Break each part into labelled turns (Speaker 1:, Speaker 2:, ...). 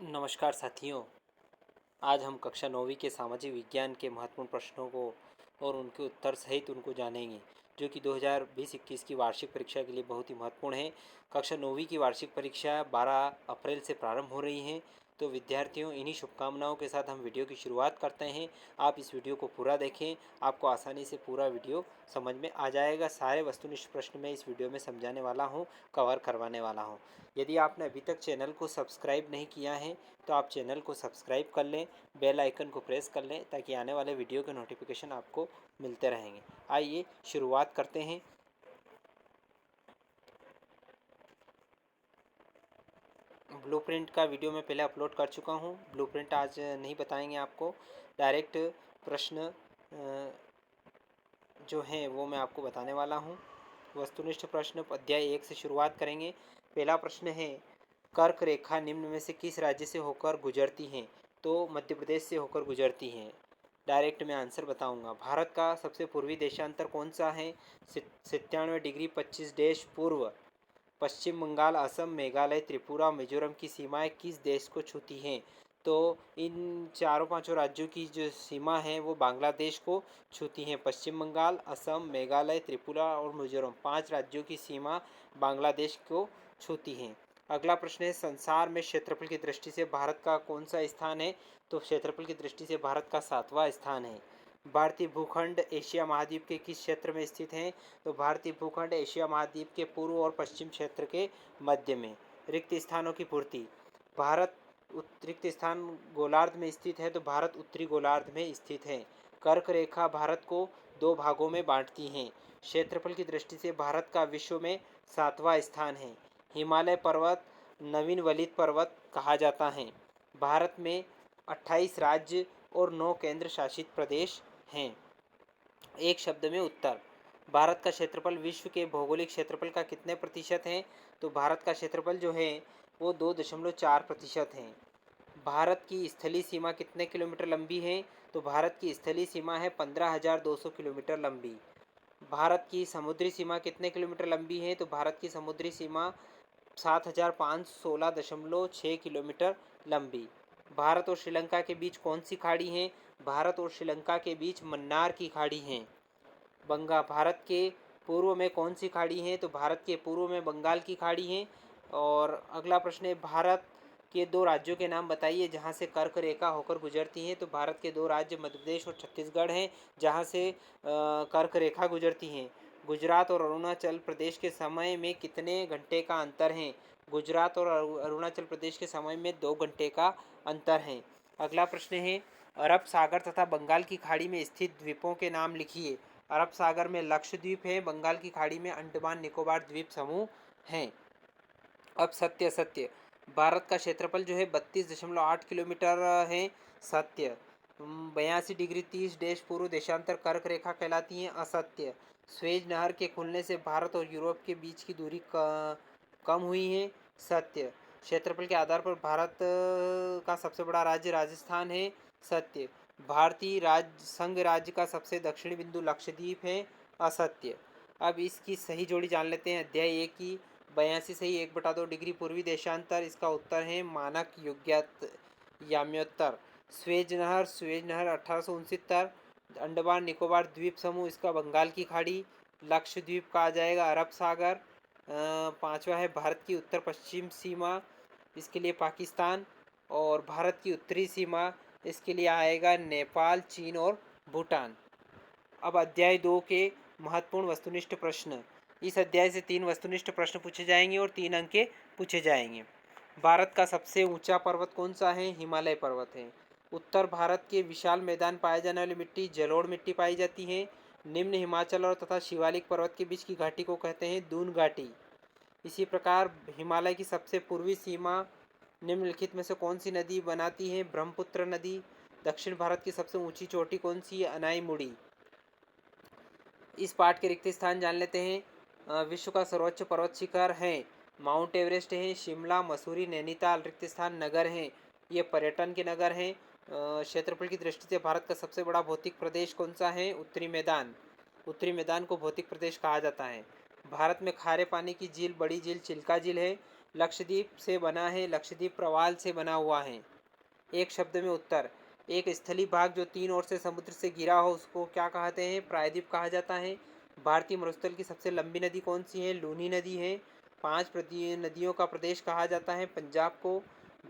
Speaker 1: नमस्कार साथियों। आज हम कक्षा 9वीं के सामाजिक विज्ञान के महत्वपूर्ण प्रश्नों को और उनके उत्तर सहित उनको जानेंगे, जो कि 2020-21 की वार्षिक परीक्षा के लिए बहुत ही महत्वपूर्ण है। कक्षा 9वीं की वार्षिक परीक्षा 12 अप्रैल से प्रारंभ हो रही हैं। तो विद्यार्थियों, इन्हीं शुभकामनाओं के साथ हम वीडियो की शुरुआत करते हैं। आप इस वीडियो को पूरा देखें, आपको आसानी से पूरा वीडियो समझ में आ जाएगा। सारे वस्तुनिष्ठ प्रश्न मैं इस वीडियो में समझाने वाला हूँ, कवर करवाने वाला हूँ। यदि आपने अभी तक चैनल को सब्सक्राइब नहीं किया है तो आप चैनल को सब्सक्राइब कर लें, बेल आइकन को प्रेस कर लें, ताकि आने वाले वीडियो के नोटिफिकेशन आपको मिलते रहेंगे। आइए शुरुआत करते हैं। ब्लूप्रिंट का वीडियो मैं पहले अपलोड कर चुका हूँ। ब्लूप्रिंट आज नहीं बताएंगे आपको, डायरेक्ट प्रश्न जो हैं वो मैं आपको बताने वाला हूँ। वस्तुनिष्ठ प्रश्न अध्याय 1 से शुरुआत करेंगे। पहला प्रश्न है, कर्क रेखा निम्न में से किस राज्य से होकर गुजरती हैं? तो मध्य प्रदेश से होकर गुजरती हैं। डायरेक्ट मैं आंसर बताऊंगा। भारत का सबसे पूर्वी देशांतर कौन सा है? 97 डिग्री 25 पूर्व। पश्चिम बंगाल, असम, मेघालय, त्रिपुरा, मिजोरम की सीमाएं किस देश को छूती हैं? तो इन चारों पांचों राज्यों की जो सीमा है वो बांग्लादेश को छूती हैं। पश्चिम बंगाल, असम, मेघालय, त्रिपुरा और मिजोरम 5 राज्यों की सीमा बांग्लादेश को छूती हैं। अगला प्रश्न है, संसार में क्षेत्रफल की दृष्टि से भारत का कौन सा स्थान है? तो क्षेत्रफल की दृष्टि से भारत का 7वां स्थान है। भारतीय भूखंड एशिया महाद्वीप के किस क्षेत्र में स्थित है? तो भारतीय भूखंड एशिया महाद्वीप के पूर्व और पश्चिम क्षेत्र के मध्य में। रिक्त स्थानों की पूर्ति, भारत रिक्त स्थान गोलार्ध में स्थित है, तो भारत उत्तरी गोलार्ध में स्थित है। कर्क रेखा भारत को 2 भागों में बांटती हैं। क्षेत्रफल की दृष्टि से भारत का विश्व में 7वां स्थान है। हिमालय पर्वत नवीन वलित पर्वत कहा जाता है। भारत में 28 राज्य और 9 केंद्र शासित प्रदेश हैं। एक शब्द में उत्तर, भारत का क्षेत्रफल विश्व के भौगोलिक क्षेत्रफल का कितने प्रतिशत है? तो भारत का क्षेत्रफल जो है वो 2.4% है। भारत की स्थलीय सीमा कितने किलोमीटर लंबी है? तो भारत की स्थलीय सीमा है 15,200 किलोमीटर लंबी। भारत की समुद्री सीमा कितने किलोमीटर लंबी है? तो भारत की समुद्री सीमा 7,516.6 किलोमीटर लंबी। भारत और श्रीलंका के बीच कौन सी खाड़ी है? भारत और श्रीलंका के बीच मन्नार की खाड़ी है। भारत के पूर्व में कौन सी खाड़ी है? तो भारत के पूर्व में बंगाल की खाड़ी है। और अगला प्रश्न है, भारत के 2 राज्यों के नाम बताइए जहां से कर्क रेखा होकर गुजरती है। तो भारत के 2 राज्य मध्य प्रदेश और छत्तीसगढ़ हैं, जहां से कर्क रेखा गुजरती हैं। गुजरात और अरुणाचल प्रदेश के समय में कितने घंटे का अंतर है? गुजरात और अरुणाचल प्रदेश के समय में 2 घंटे का अंतर है। अगला प्रश्न है, अरब सागर तथा बंगाल की खाड़ी में स्थित द्वीपों के नाम लिखिए। अरब सागर में लक्षद्वीप है, बंगाल की खाड़ी में अंडमान निकोबार द्वीप समूह हैं। अब सत्य असत्य, भारत का क्षेत्रफल जो है 32.8 किलोमीटर है। सत्य, 82 डिग्री 30 पूर्व देशांतर कर्क रेखा कहलाती है। असत्य, स्वेज नहर के खुलने से भारत और यूरोप के बीच की दूरी कम हुई है। सत्य, क्षेत्रफल के आधार पर भारत का सबसे बड़ा राज्य राजस्थान है। सत्य, भारतीय राज्य संघ राज्य का सबसे दक्षिणी बिंदु लक्षद्वीप है। असत्य। अब इसकी सही जोड़ी जान लेते हैं। अध्याय 1 की 82 सही 1/2 डिग्री पूर्वी देशांतर, इसका उत्तर है मानक योग्यत याम्योत्तर। स्वेज नहर 1869। अंडमान निकोबार द्वीप समूह, इसका बंगाल की खाड़ी। लक्षद्वीप का आ जाएगा अरब सागर। पांचवा है भारत की उत्तर पश्चिम सीमा, इसके लिए पाकिस्तान। और भारत की उत्तरी सीमा, इसके लिए आएगा नेपाल, चीन और भूटान। अब अध्याय 2 के महत्वपूर्ण वस्तुनिष्ठ प्रश्न। इस अध्याय से 3 वस्तुनिष्ठ प्रश्न पूछे जाएंगे और 3 अंक के पूछे जाएंगे। भारत का सबसे ऊंचा पर्वत कौन सा है? हिमालय पर्वत है। उत्तर भारत के विशाल मैदान पाए जाने वाली मिट्टी जलोढ़ मिट्टी पाई जाती है। निम्न हिमाचल और तथा शिवालिक पर्वत के बीच की घाटी को कहते हैं दून घाटी। इसी प्रकार हिमालय की सबसे पूर्वी सीमा निम्नलिखित में से कौन सी नदी बनाती है? ब्रह्मपुत्र नदी। दक्षिण भारत की सबसे ऊंची चोटी कौन सी है? अनाईमुड़ी। इस पाठ के रिक्त स्थान जान लेते हैं। विश्व का सर्वोच्च पर्वत शिखर है माउंट एवरेस्ट है। शिमला, मसूरी, नैनीताल रिक्त स्थान नगर हैं, ये पर्यटन के नगर हैं। क्षेत्रफल की दृष्टि से भारत का सबसे बड़ा भौतिक प्रदेश कौन सा है? उत्तरी मैदान। उत्तरी मैदान को भौतिक प्रदेश कहा जाता है। भारत में खारे पानी की झील बड़ी झील चिल्का झील है। लक्षद्वीप से बना है, लक्षद्वीप प्रवाल से बना हुआ है। एक शब्द में उत्तर। एक स्थलीय भाग जो तीन ओर से समुद्र से घिरा हो उसको क्या कहते हैं? प्रायद्वीप कहा जाता है। भारतीय मरुस्थल की सबसे लंबी नदी कौन सी है? लूनी नदी है। पांच नदियों का प्रदेश कहा जाता है पंजाब को।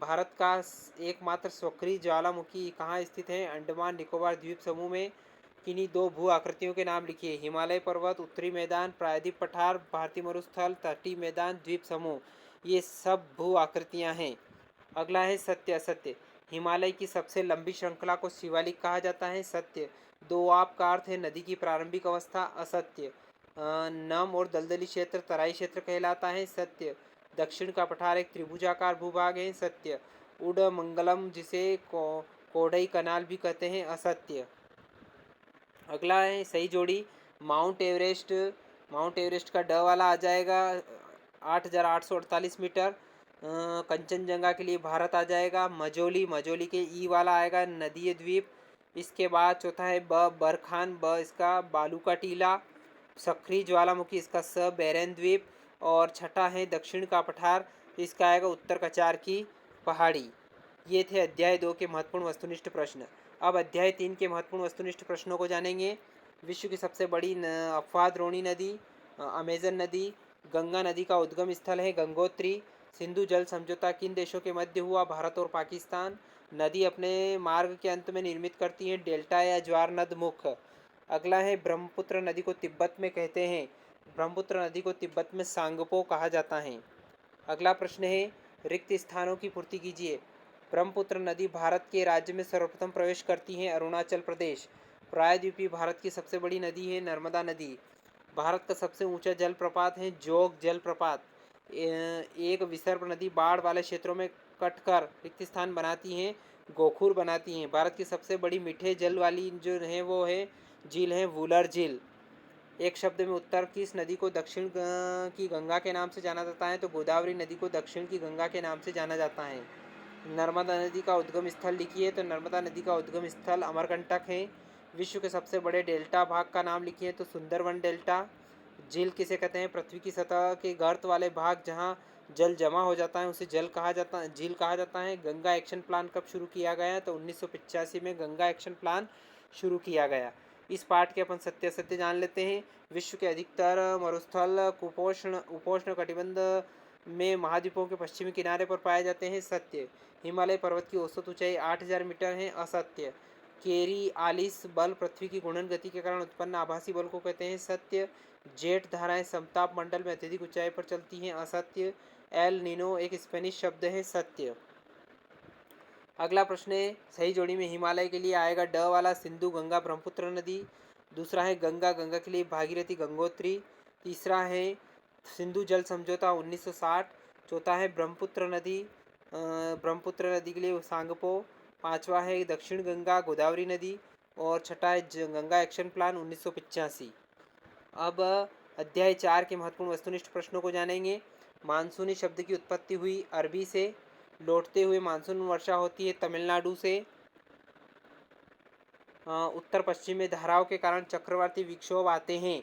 Speaker 1: भारत का एकमात्र सक्रिय ज्वालामुखी कहाँ स्थित है? अंडमान निकोबार द्वीप समूह में। किन्हीं दो भू आकृतियों के नाम लिखिए। हिमालय पर्वत, उत्तरी मैदान, प्रायद्वीप पठार, भारतीय मरुस्थल, तटीय मैदान, द्वीप समूह। ये सब भू आकृतियां हैं। अगला है सत्य असत्य। हिमालय की सबसे लंबी श्रृंखला को शिवालिक कहा जाता है। सत्य। दोआब का अर्थ है नदी की प्रारंभिक अवस्था। असत्य। नम और दलदली क्षेत्र तराई क्षेत्र कहलाता है। सत्य। दक्षिण का पठार एक त्रिभुजाकार भूभाग है। सत्य। उडमंगलम जिसे कोडई कनाल भी कहते हैं। असत्य। अगला है सही जोड़ी। Mount Everest. माउंट एवरेस्ट का ड वाला आ जाएगा 8,848 मीटर। कंचनजंगा के लिए भारत आ जाएगा। मजोली, मजोली के ई वाला आएगा नदीय द्वीप। इसके बाद चौथा है बरखान, ब इसका बालू का टीला। सक्रिय ज्वालामुखी इसका स बैरन द्वीप। और छठा है दक्षिण का पठार, इसका आएगा उत्तर कचार की पहाड़ी। ये थे अध्याय 2 के महत्वपूर्ण वस्तुनिष्ठ प्रश्न। अब अध्याय 3 के महत्वपूर्ण वस्तुनिष्ठ प्रश्नों को जानेंगे। विश्व की सबसे बड़ी अफवाह द्रोणी नदी अमेजन नदी। गंगा नदी का उद्गम स्थल है गंगोत्री। सिंधु जल समझौता किन देशों के मध्य हुआ? भारत और पाकिस्तान। नदी अपने मार्ग के अंत में निर्मित करती है डेल्टा या ज्वार नद मुख। अगला है ब्रह्मपुत्र नदी को तिब्बत में कहते हैं। ब्रह्मपुत्र नदी को तिब्बत में सांगपो कहा जाता है। अगला प्रश्न है रिक्त स्थानों की पूर्ति कीजिए। ब्रह्मपुत्र नदी भारत के राज्य में सर्वप्रथम प्रवेश करती है अरुणाचल प्रदेश। प्रायद्वीपीय भारत की सबसे बड़ी नदी है नर्मदा नदी। भारत का सबसे ऊंचा जलप्रपात है जोग जलप्रपात। एक विसर्प नदी बाढ़ वाले क्षेत्रों में कटकर रिक्त स्थान बनाती हैं, गोखुर बनाती हैं। भारत की सबसे बड़ी मीठे जल वाली जो है वो है झील है वुलर झील। एक शब्द में उत्तर। किस नदी को दक्षिण की गंगा के नाम से जाना जाता है? तो गोदावरी नदी को दक्षिण की गंगा के नाम से जाना जाता है। नर्मदा नदी का उद्गम स्थल लिखिए। तो नर्मदा नदी का उद्गम स्थल अमरकंटक है। विश्व के सबसे बड़े डेल्टा भाग का नाम लिखिए। तो सुंदरवन डेल्टा। झील किसे कहते हैं? पृथ्वी की सतह के गर्त वाले भाग जहाँ जल जमा हो जाता है उसे जल कहा जाता है, झील कहा जाता है। गंगा एक्शन प्लान कब शुरू किया गया? तो 1985 में गंगा एक्शन प्लान शुरू किया गया। इस पाठ के अपन सत्य सत्य जान लेते हैं। विश्व के अधिकतर मरुस्थल कुपोषण उपोष्ण कटिबंध में महाद्वीपों के पश्चिमी किनारे पर पाए जाते हैं। सत्य। हिमालय पर्वत की औसत ऊंचाई 8,000 मीटर है। असत्य। केरी आलिस बल पृथ्वी की घूर्णन गति के कारण उत्पन्न आभासी बल को कहते हैं। सत्य। जेट धाराएं समताप मंडल में अत्यधिक ऊंचाई पर चलती हैं। असत्य। एल नीनो एक स्पेनिश शब्द है। सत्य। अगला प्रश्न है सही जोड़ी में हिमालय के लिए आएगा ड वाला सिंधु गंगा ब्रह्मपुत्र नदी। दूसरा है गंगा, गंगा के लिए भागीरथी गंगोत्री। तीसरा है सिंधु जल समझौता 1960। चौथा है ब्रह्मपुत्र नदी, ब्रह्मपुत्र नदी के लिए सांगपो। पांचवा है दक्षिण गंगा गोदावरी नदी। और छठा है गंगा एक्शन प्लान 1985। अब अध्याय 4 के महत्वपूर्ण वस्तुनिष्ठ प्रश्नों को जानेंगे। मानसूनी शब्द की उत्पत्ति हुई अरबी से। लौटते हुए मानसून वर्षा होती है तमिलनाडु से। उत्तर पश्चिम में धाराओं के कारण चक्रवाती विक्षोभ आते हैं।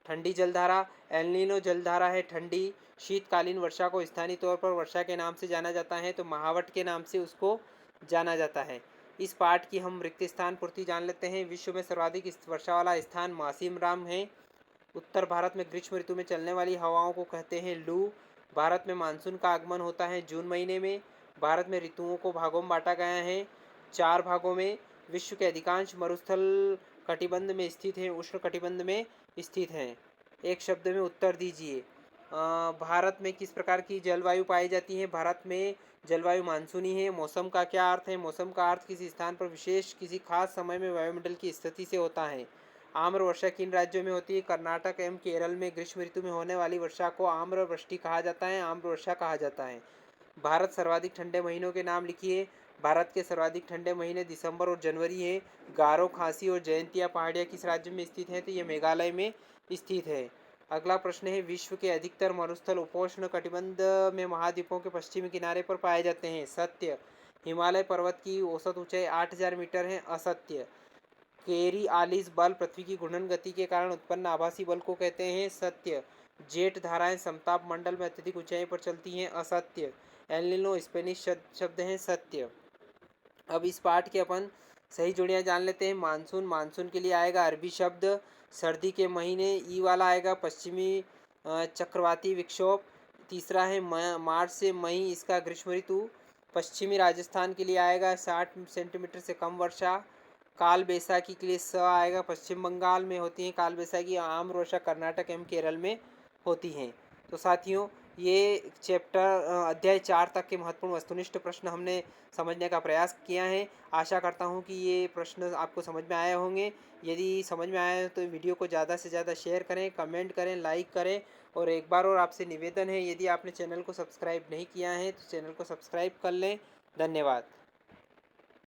Speaker 1: ठंडी जलधारा एल नीनो जलधारा है ठंडी। शीतकालीन वर्षा को स्थानीय तौर पर वर्षा के नाम से जाना जाता है तो महावट के नाम से उसको जाना जाता है। इस पाठ की हम रिक्त स्थान पूर्ति जान लेते हैं। विश्व में सर्वाधिक वर्षा वाला स्थान मासिम राम है। उत्तर भारत में ग्रीष्म ऋतु में चलने वाली हवाओं को कहते हैं लू। भारत में मानसून का आगमन होता है जून महीने में। भारत में ऋतुओं को भागों में बांटा गया है 4 भागों में। विश्व के अधिकांश मरुस्थल कटिबंध में स्थित हैं, उष्ण कटिबंध में स्थित हैं। एक शब्द में उत्तर दीजिए। भारत में किस प्रकार की जलवायु पाई जाती है? भारत में जलवायु मानसूनी है। मौसम का क्या अर्थ है? मौसम का अर्थ किसी स्थान पर विशेष किसी खास समय में वायुमंडल की स्थिति से होता है। आम्र वर्षा किन राज्यों में होती है? कर्नाटक एवं केरल में ग्रीष्म ऋतु में होने वाली वर्षा को आम्र वृष्टि कहा जाता है, आम्र वर्षा कहा जाता है। भारत सर्वाधिक ठंडे महीनों के नाम लिखिए। भारत के सर्वाधिक ठंडे महीने दिसंबर और जनवरी हैं। गारो, खासी और जयंतिया पहाड़ियाँ किस राज्य में स्थित हैं? तो ये मेघालय में स्थित है। अगला प्रश्न है विश्व के अधिकतर मरुस्थल उपोष्ण कटिबंध में महाद्वीपों के पश्चिमी किनारे पर पाए जाते हैं। सत्य। हिमालय पर्वत की औसत ऊंचाई 8,000 मीटर है। असत्य। केरी आलिस बल पृथ्वी की घूर्णन गति के कारण उत्पन्न आभासी बल को कहते हैं। सत्य। जेट धाराएं समताप मंडल में अत्यधिक ऊंचाई पर चलती हैं, असत्य। एल नीनो स्पेनिश शब्द है, सत्य। अब इस पाठ के अपन सही जोड़ियां जान लेते हैं। मानसून, मानसून के लिए आएगा अरबी शब्द, सर्दी के महीने ई वाला आएगा, पश्चिमी चक्रवाती विक्षोभ। तीसरा है मार्च से मई, इसका ग्रीष्म ऋतु। पश्चिमी राजस्थान के लिए आएगा 60 सेंटीमीटर से कम वर्षा। काल बैसाखी के लिए स आएगा, पश्चिम बंगाल में होती है काल बैसाखी, आम वर्षा कर्नाटक एवं केरल में होती हैं। तो साथियों, ये चैप्टर अध्याय 4 तक के महत्वपूर्ण वस्तुनिष्ठ प्रश्न हमने समझने का प्रयास किया है। आशा करता हूँ कि ये प्रश्न आपको समझ में आए होंगे। यदि समझ में आए तो वीडियो को ज़्यादा से ज़्यादा शेयर करें, कमेंट करें, लाइक करें। और एक बार और आपसे निवेदन है, यदि आपने चैनल को सब्सक्राइब नहीं किया है तो चैनल को सब्सक्राइब कर लें। धन्यवाद।